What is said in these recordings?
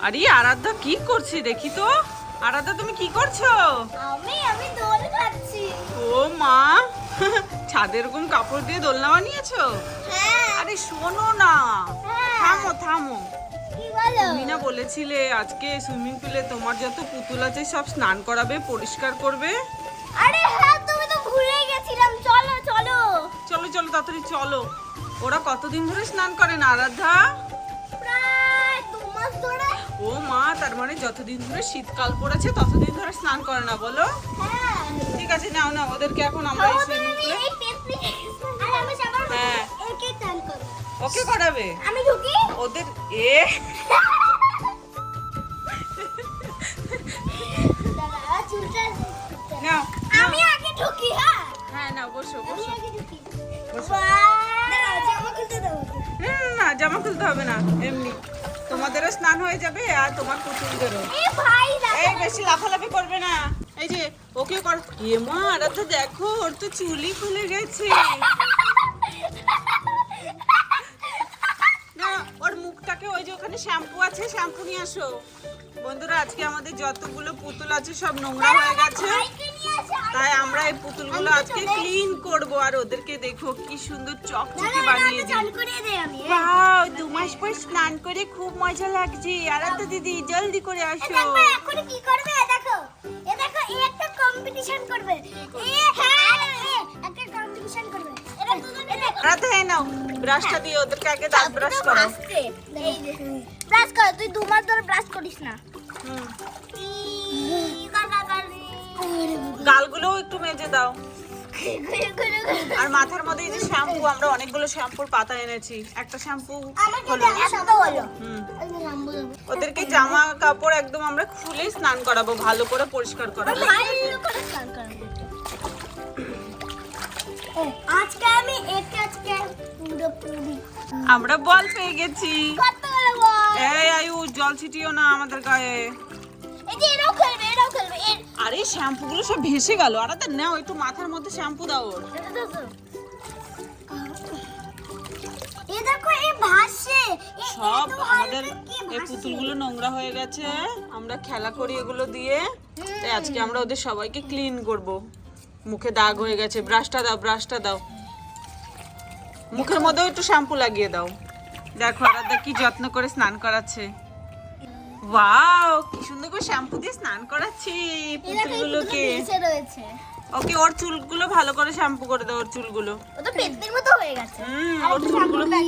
আরে আরাধ্যা কি করছি দেখি তো। আরাধ্যা তুমি কি করছো? আমি দোল খাচ্ছি। ও মা, ছাদে এরকম কাপড় দিয়ে দোলনা বানিয়েছো? হ্যাঁ। আরে শোনো না, থামো থামো। কি বলো? তুমি না বলেছিলে আজকে সুইমিং পুলে তোমার যত পুতুল আছে সব স্নান করাবে, পরিষ্কার করবে। আরে হ্যাঁ, তুমি তো ভুলে গেছিলাম। চলো চলো চলো চলো তাড়াতাড়ি চলো। ওরা কতদিন ধরে স্নান করে না আরাধ্যা? প্রায় 2 মাস ধরে। ও মা, তার মানে যতদিন ধরে শীতকাল পড়েছে ততদিন ধরে স্নান করে না বলো? হ্যাঁ। ঠিক আছে, নাও না ওদেরকে এখন আমরা এই সুইমিং পুলে। এই পেপনি আর আমি সবার হ্যাঁ। একে টান করব। ওকে করাবে আমি ঢুকি। ওদের দাঁড়া চুলটা। নাও আমি আগে ঢুকি। হ্যাঁ হ্যাঁ না, বসো আমি বসো আগে ঢুকি। বসো। দাঁড়া জামা খুলতে দাও। না জামা খুলতে হবে না, এমনি তোমাদেরও স্নান হয়ে যাবে আর তোমার পুতুলদেরও। এ ভাই এই বেশি লাফালাফি করবে না। এই যে ওকে কর। এ মা, আরাধ্যা দেখো ওর তো চুলই খুলে গেছে। না, ওর মুখটাকে ওই যে ওখানে শ্যাম্পু আছে, শ্যাম্পু নিয়ে আসো। বন্ধুরা, আজকে আমাদের যতগুলো পুতুল আছে সব নোংরা হয়ে গেছে, তাই আমরা এই পুতুলগুলো আজকে ক্লিন করব। আর ওদেরকে দেখো কি সুন্দর চকচকে বানিয়ে দিই। চালু করে দে আমি। ওয়াও, 2 মাস পর স্নান করে খুব মজা লাগছে। আরাধ্যা দিদি জলদি করে আসো। দেখো এখন কি করবে। দেখো এ একটা কম্পিটিশন করবে। হ্যাঁ একটা কম্পিটিশন করবে। এটা আরাধ্যা এই নাও ব্রাশটা দিয়ে ওদেরকে আগে দাঁত ব্রাশ করো। এই যে ব্রাশ কর। তুই 2 মাস ধরে ব্রাশ করিস না। হুম। কাকা গালগুলো একটু মেজে দাও। আর মাথার মধ্যে এই যে শ্যাম্পু, আমরা অনেকগুলো শ্যাম্পুর পাতা এনেছি। একটা শ্যাম্পু হলো। হুম। ওদেরকে জামা কাপড় একদম আমরা খুলে স্নান করাবো, ভালো করে পরিষ্কার করাবো। আজকে আমি আজকে পুরোপুরি আমরা বল পেয়ে গেছি। কত বড় বল। এই আয়ু, জল ছিটিও না আমাদের গায়ে। এই যে এরাও খেলবে আরে শ্যাম্পু গুলো সব ভেসে গেল। আর তা নাও একটু মাথার মধ্যে শ্যাম্পু দাও ওর। এ দেখো এ ভাসছে। সব আমাদের এই পুতুলগুলো নোংরা হয়ে গেছে, আমরা খেলা করি এগুলো দিয়ে। তাই আজকে আমরা ওদের সবাইকে ক্লিন করব। মুখে দাগ হয়ে গেছে, ব্রাশটা দাও, ব্রাশটা দাও। মুখের মধ্যেও একটু শ্যাম্পু লাগিয়ে দাও। দেখো আরাধ্যা কি যত্ন করে স্নান করাচ্ছে। ওয়াও, কি সুন্দর করে শ্যাম্পু দিয়ে স্নান করাচ্ছি পুতুলগুলোকে। রয়েছে। ওকে, ওর চুলগুলো ভালো করে শ্যাম্পু করে দাও, ওর চুলগুলো। ও তো পেতনির মতো হয়ে গেছে। ওর চুলগুলো দাও।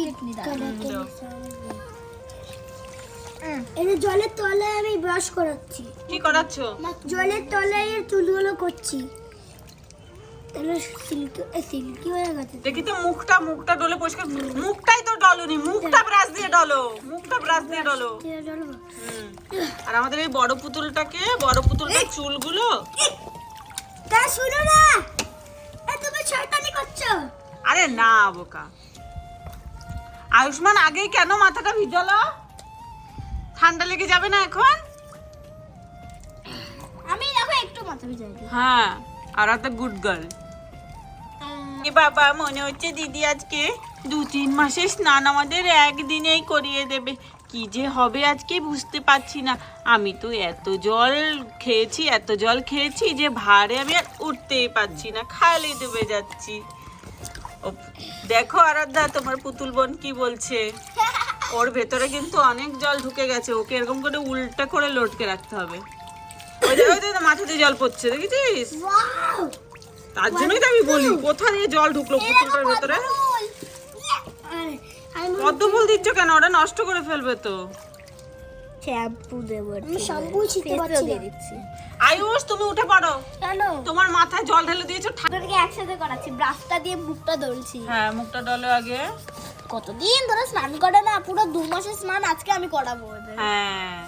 এই জলের তলায় আমি ব্রাশ করাচ্ছি। কি করাচ্ছো? জলের তলায় এর চুলগুলো করছি। তাহলে সিল্কি হয়ে গেছে। দেখি তো মুখটা ডলে পরিষ্কার। মুখটাই তো ডলোনি, মুখটা ব্রাশ দিয়ে ডলো, মুখটা ব্রাশ দিয়ে ডলো। হুম। আর আমাদের এই বড় পুতুলটার চুলগুলো। তা শুনো না, তুমি শয়তানি করছো। আরে না বোকা, আয়ুষ্মান আগেই কেন মাথাটা ভিজালো? ঠান্ডা লেগে যাবে না এখন? আমি দেখো একটু মাথা ভিজাই দিই। হ্যাঁ, আর একটা গুড গার্ল। বাবা, মনে হচ্ছে দিদি আজকে 2-3 মাসের স্নান আমাদের একদিনেই করিয়ে দেবে। কি যে হবে আজকে বুঝতে পারছি না। আমি তো এত জল খেয়েছি যে ভারে আমি আর উঠতেই পারছি না, খালি ডুবে যাচ্ছি। ও দেখো আরাধ্যা, তোমার পুতুল বোন কি বলছে। ওর ভেতরে কিন্তু অনেক জল ঢুকে গেছে, ওকে এরকম করে উল্টা করে লটকে রাখতে হবে। ওই যে মাথা দিয়ে জল পড়ছে, দেখেছিস? ওয়াও, তার জন্যই তো আমি বলি, কোথা দিয়ে জল ঢুকলো পুতুলটার ভেতরে। পদ্ম ফুল দিচ্ছ কেন? ওটা নষ্ট করে ফেলবে তো। শ্যাম্পু দেব। আমি শ্যাম্পু ছিটতে পারছি না। আয়ুষ, তুমি উঠে পড়ো। কেন? তোমার মাথায় জল ঢেলে দিয়েছো। তোদেরকে একসাথে করাচ্ছি। ব্রাশটা দিয়ে মুখটা ধরছি। হ্যাঁ, মুখটা ডলো আগে। কতদিন ধরে স্নান করে না, পুরো 2 মাসের স্নান আজকে আমি করাবো ওদের। হ্যাঁ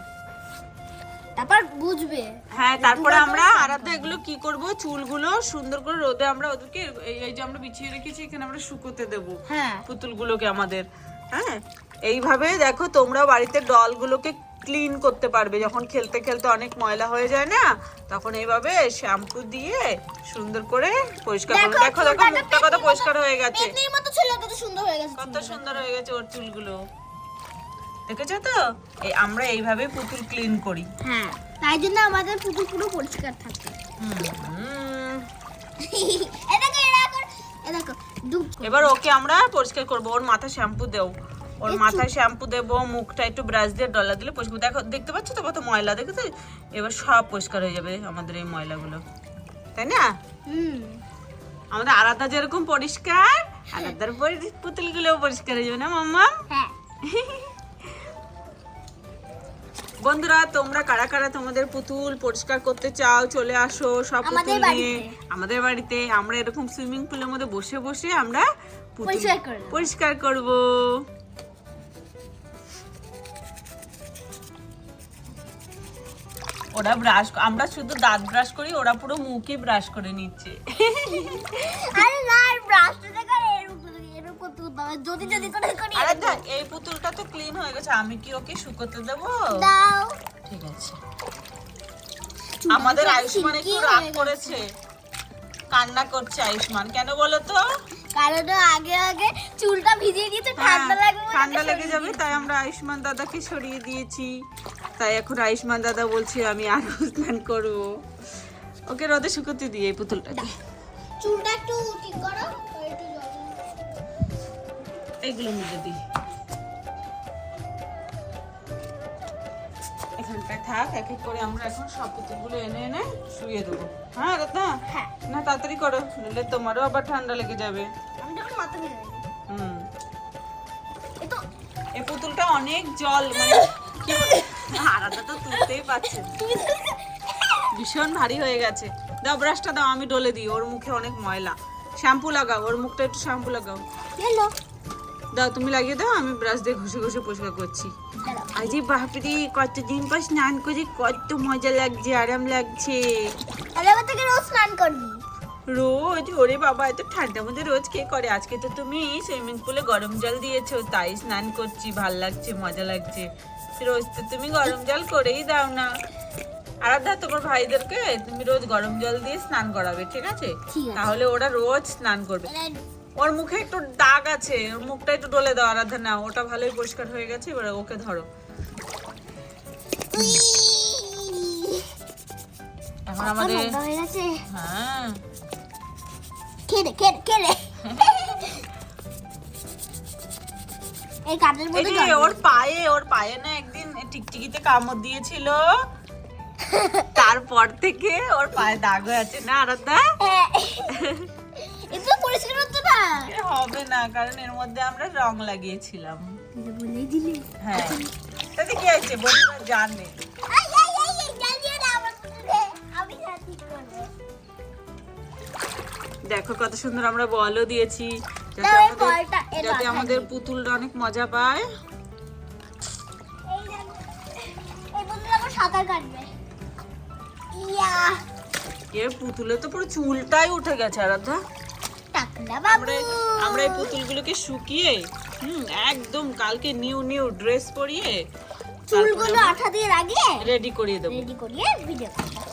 তারপর বুঝবে। হ্যাঁ, তারপরে আমরা আরাধ্যা এগুলো কি করব, চুলগুলো সুন্দর করে রোদে আমরা ওদেরকে এই যে আমরা বিছিয়ে রেখেছি এখানে আমরা শুকোতে দেব। হ্যাঁ, পুতুলগুলোকে আমাদের। হ্যাঁ, এইভাবে দেখো তোমরা বাড়িতে ডলগুলোকে ক্লিন করতে পারবে। যখন খেলতে খেলতে অনেক ময়লা হয়ে যায় না, তখন এইভাবে শ্যাম্পু দিয়ে সুন্দর করে পরিষ্কার করবে। দেখো দেখো মুখটা কত পরিষ্কার হয়ে গেছে, পেতনির মতো ছিল, কত সুন্দর হয়ে গেছে। কত সুন্দর হয়ে গেছে ওর চুলগুলো। দেখেছো তো আমরা এইভাবে পুতুল ক্লিন করি। হ্যাঁ, তাই জন্য আমাদের পুতুল পুরো পরিষ্কার থাকে। এবার ওকে আমরা পরিষ্কার করবো। ওর মাথা শ্যাম্পু দেও, ওর মাথায় শ্যাম্পু দেবো, মুখটা একটু ব্রাশ দিয়ে ডলা দিলে পরিষ্কার। দেখো, দেখতে পাচ্ছ তো কত ময়লা, দেখেছো? এবার সব পরিষ্কার হয়ে যাবে আমাদের এই ময়লাগুলো, তাই না? আমাদের আরাধা যেরকম পরিষ্কার, আরাধার পুতুলগুলো পরিষ্কার হয়ে যাবে না মাম্মা? হ্যাঁ। বন্ধুরা, তোমরা কারা কারা তোমাদের পুতুল পরিষ্কার করতে চাও চলে আসো সব পুতুল নিয়ে আমাদের বাড়িতে। আমরা এরকম সুইমিং পুলের মধ্যে বসে বসে আমরা পরিষ্কার করব। ওরা ব্রাশ, আমরা শুধু দাঁত ব্রাশ করি, ওরা পুরো মুখে ব্রাশ করে নিচ্ছে। আরে না, ব্রাশটা করে এরকম করতে হবে, যদি যদি করে করি। আরে দেখ, এই পুতুলটা তো ক্লিন হয়ে গেছে, আমি কি ওকে শুকোতে দেবো? দাও। ঠিক আছে। আমাদের আয়ুষ্মান একটু রাগ করেছে, কান্না করছে আয়ুষ্মান। কেন বলো তো? কারণ আগে আগে চুলটা ভিজিয়ে দিয়েছে, ঠান্ডা লাগবে, ঠান্ডা লেগে যাবে, তাই আমরা আয়ুষ্মান দাদাকে সরিয়ে দিয়েছি। তাই এখন আয়ুষ্মান দাদা বলছে আমি আর স্নান করব। ওকে রোদে শুকোতে দিই এই পুতুলটাকে। চুলটা একটু ঠিক করো, এগুলো মধ্যে দিই, এখানটা থাক। এক এক করে আমরা এখন সব পুতুলগুলো এনে এনে শুয়ে দেবো। হ্যাঁ রাধা? হ্যাঁ। না, তাড়াতাড়ি করো, নইলে তোমারও আবার ঠান্ডা লেগে যাবে। আমি যখন মাথা ভিজে দেব। এই তো এই পুতুলটা অনেক জল, মানে কি বলে, আরাধা তো তুলতেই পারছে না। ভীষণ ভারী হয়ে গেছে। দাও ব্রাশটা দাও, আমি ডলে দিই। ওর মুখে অনেক ময়লা। শ্যাম্পু লাগাও, ওর মুখটা একটু শ্যাম্পু লাগাও। দাও, তুমি লাগিয়ে দাও, আমি ব্রাশ দিয়ে ঘষে ঘষে পরিষ্কার করছি। আজ বাপরে, কতদিন পর স্নান করে কত মজা লাগছে, আরাম লাগছে। আলাদা থেকে রোজ স্নান করবি রোজ? ওরে বাবা, এত ঠান্ডার মধ্যে রোজ কে করে? আজকে তো তুমি সুইমিং পুলে গরম জল দিয়েছো, তাই স্নান করছি, ভাল লাগছে, মজা লাগছে। রোজ তো তুমি গরম জল করেই দাও না। আরাধা, তোমার ভাইদেরকে তুমি রোজ গরম জল দিয়ে স্নান করাবে, ঠিক আছে? তাহলে ওরা রোজ স্নান করবে। ওর মুখে একটু দাগ আছে, ওর মুখটা একটু ডলে দাও আরাধা। না, ওটা ভালোই পরিষ্কার হয়ে গেছে, এবার ওকে ধরো। এখন আমাদের হ্যাঁ ওর পায়ে না একদিন টিকটিকিতে কামড় দিয়েছিল, তারপর থেকে ওর পায়ে দাগ হয়ে আছে না আরাধা? এটা পরিষ্কার হতো না, হবে না, কারণ এর মধ্যে আমরা রং লাগিয়েছিলাম। বলে দিলে? হ্যাঁ, তাতে কি হয়েছে বন্ধুরা জানে। দেখো কত সুন্দর আমরা বলও দিয়েছি, যাতে আমাদের পুতুলটা অনেক মজা পায়। সাঁতার কাটবে। এর পুতুলে তো পুরো চুলটাই উঠে গেছে আরাধা। আমরা এই পুতুলগুলোকে শুকিয়ে একদম কালকে নিউ নিউ ড্রেস পরিয়ে চুলগুলো আঠা দিয়ে লাগিয়ে রেডি করিয়ে দেবো। রেডি করিয়ে ভিডিও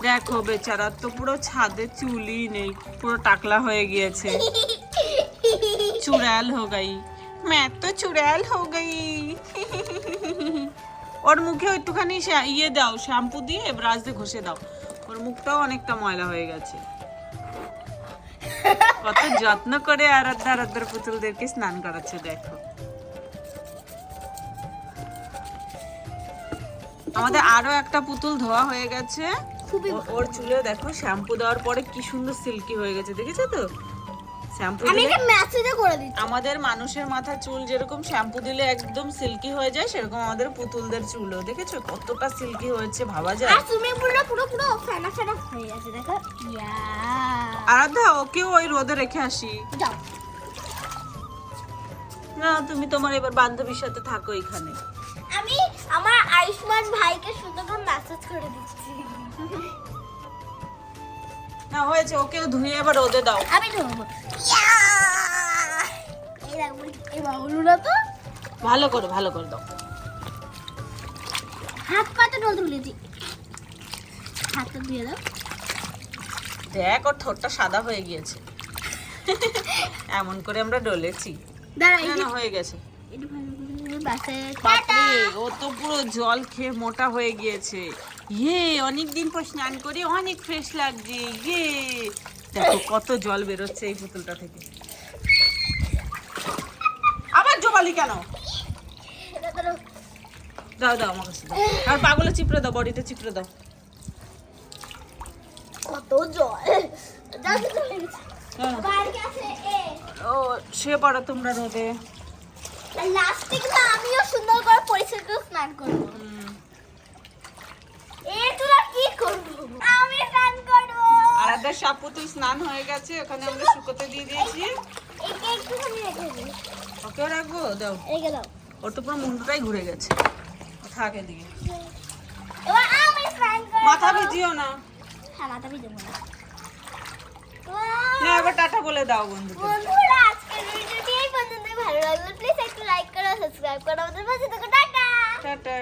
দেখো বেচারা তো পুরো ছাদে চুলই নেই, পুরো টাকলা হয়ে গিয়েছে। চুড়াল হো গই, मैं तो चुड़ैल हो गई। ওর মুখে একটুখানি ইয়ে দাও, শ্যাম্পু দিয়ে ব্রাশ দিয়ে ঘষে দাও, ওর মুখটাও অনেকটা ময়লা হয়ে গেছে। কত যত্ন করে আরাধ্যার পুতুলদেরকে স্নান করাচ্ছে দেখো। আমাদের আরো একটা পুতুল ধোয়া হয়ে গেছে, ওর চুলে দেখো শ্যাম্পু দেওয়ার পরে কি সুন্দর সিল্কি হয়ে গেছে, দেখেছো তো? শ্যাম্পু আমাদের মানুষের মাথার চুল যেরকম শ্যাম্পু দিলে একদম সিল্কি হয়ে যায়, সেরকম আমাদের পুতুলদের চুলও দেখেছো কতটা সিল্কি হয়েছে, ভাবা যায়। আর তুমি পুরো পুরো পুরো ফেনা ফেনা হয়ে গেছে দেখো। আরাধা, ওকেও ওই রোদে রেখে আসি। যাও না, তুমি তোমার এবার বান্ধবীর সাথে থাকো এখানে। আমি আমার আয়ুষ্মান ভাইকে সুন্দর করে মেসেজ করে দিচ্ছি। না হয়েছে, ওকেও ধুয়ে এবার রোদে দাও। আমি ধোবো। এই বাবুরা তো ভালো করে দাও। হাত পাতে ডল তুলেছি, হাতটা ধুয়ে দাও। দেখ, ওর ঠোঁটটা সাদা হয়ে গিয়েছে, এমন করে আমরা ডলেছি। দাঁড়া, না হয়ে গেছে। একটু ভালো করে বাসে বাপরে, ও তো পুরো জল খেয়ে মোটা হয়ে গিয়েছে। অনেকদিন পর স্নান করে অনেক ফ্রেশ লাগছে। দেখো কত জল বেরোচ্ছে এই পুতুলটা থেকে। আবার জবালি কেন? দাও দাও আমার কাছে দাও। আর পাগুলো চিপড়ে দাও, বডিতে চিপড়ে দাও। কত জল হ্যাঁ। বাইরে আছে ও শুয়ে পড়ো তোমরা রোদে। লাস্টে কিন্তু আমিও সুন্দর করে পরিষ্কার করে স্নান করবো। তোরা কি করবো? আমি স্নান করবো। আর একটা সাপ পুতুল স্নান হয়ে গেছে, ওখানে আমরা শুকোতে দিয়ে দিয়েছি। একে একটুখানি রেখে দিই। ওকেও রাখবো, দাও। এই গেল। ওর তো পুরো মুন্ডটাই ঘুরে গেছে। থাক এদিকে। এবার আমি স্নান করবো। মাথা ভিজিও না। হ্যাঁ, মাথা ভিজাবো না। না এবার টাটা বলে দাও বন্ধুদের। বন্ধুরা, আজকের ভিডিওটি এই পর্যন্তই। ভালো লাগলে প্লিজ একটু লাইক করো, সাবস্ক্রাইব করো, আমাদের পাশে থাকো। টাটা। টাটা।